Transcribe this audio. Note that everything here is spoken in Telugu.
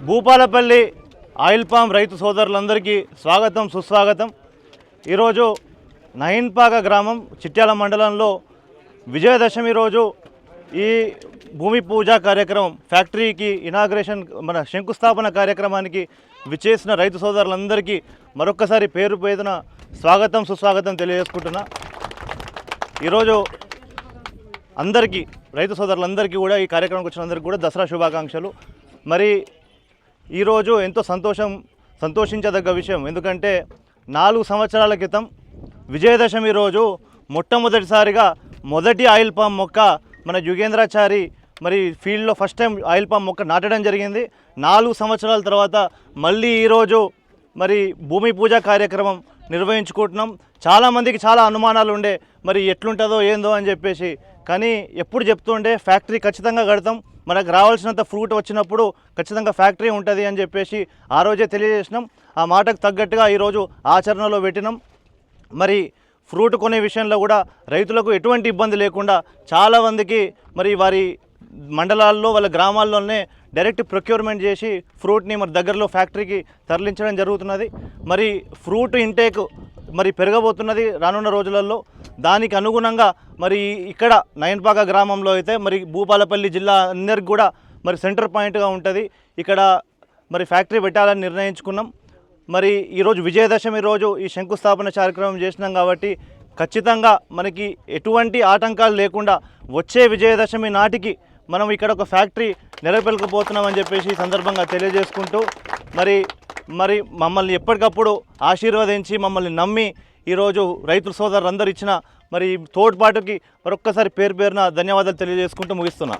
భూపాలపల్లి ఆయిల్ పామ్ రైతు సోదరులందరికీ స్వాగతం సుస్వాగతం। ఈరోజు నహిన్పాక గ్రామం చిట్యాల మండలంలో విజయదశమి రోజు ఈ భూమి పూజ కార్యక్రమం ఫ్యాక్టరీకి ఇనాగ్రేషన్ మన శంకుస్థాపన కార్యక్రమానికి విచ్చేసిన రైతు సోదరులందరికీ మరొక్కసారి పేరు పేరున స్వాగతం సుస్వాగతం తెలియజేసుకుంటున్నా। ఈరోజు అందరికీ రైతు సోదరులందరికీ కూడా ఈ కార్యక్రమానికి వచ్చిన అందరికీ కూడా దసరా శుభాకాంక్షలు। మరి ఈరోజు ఎంతో సంతోషించదగ్గ విషయం, ఎందుకంటే 4 సంవత్సరాల క్రితం విజయదశమి రోజు మొట్టమొదటిసారిగా మొదటి ఆయిల్ పామ్ మొక్క మన యుగేంద్రాచారి మరి ఫీల్డ్లో ఫస్ట్ టైం ఆయిల్ పామ్ మొక్క నాటడం జరిగింది। 4 సంవత్సరాల తర్వాత మళ్ళీ ఈరోజు మరి భూమి పూజ కార్యక్రమం నిర్వహించుకుంటున్నాం। చాలామందికి చాలా అనుమానాలు ఉండే మరి ఎట్లుంటుందో ఏందో అని చెప్పేసి, కానీ ఎప్పుడు చెప్తుండే ఫ్యాక్టరీ ఖచ్చితంగా కడతాం, మనకు రావాల్సినంత ఫ్రూట్ వచ్చినప్పుడు ఖచ్చితంగా ఫ్యాక్టరీ ఉంటుంది అని చెప్పేసి ఆ రోజే తెలియజేసినాం। ఆ మాటకు తగ్గట్టుగా ఈరోజు ఆచరణలో పెట్టినాం। మరి ఫ్రూట్ కొనే విషయంలో కూడా రైతులకు ఎటువంటి ఇబ్బంది లేకుండా చాలామందికి మరి వారి మండలాల్లో వాళ్ళ గ్రామాల్లోనే డైరెక్ట్ ప్రొక్యూర్మెంట్ చేసి ఫ్రూట్ని మరి దగ్గరలో ఫ్యాక్టరీకి తరలించడం జరుగుతున్నది। మరి ఫ్రూట్ ఇంటేక్ మరి పెరగబోతున్నది రానున్న రోజులలో। దానికి అనుగుణంగా మరి ఇక్కడ నహిన్పాక గ్రామంలో అయితే మరి భూపాలపల్లి జిల్లా అందరికి కూడా మరి సెంటర్ పాయింట్గా ఉంటుంది, ఇక్కడ మరి ఫ్యాక్టరీ పెట్టాలని నిర్ణయించుకున్నాం। మరి ఈరోజు విజయదశమి రోజు ఈ శంకుస్థాపన కార్యక్రమం చేసినాం కాబట్టి ఖచ్చితంగా మనకి ఎటువంటి ఆటంకాలు లేకుండా వచ్చే విజయదశమి నాటికి మనం ఇక్కడ ఒక ఫ్యాక్టరీ నెలకొల్పబోతున్నామని చెప్పేసి ఈ సందర్భంగా తెలియజేసుకుంటూ మరి మమ్మల్ని ఎప్పటికప్పుడు ఆశీర్వదించి మమ్మల్ని నమ్మి ఈరోజు రైతు సోదరులందరూ ఇచ్చిన మరి తోడ్పాటుకి మరొక్కసారి పేరు పేరున ధన్యవాదాలు తెలియజేసుకుంటూ ముగిస్తున్నా।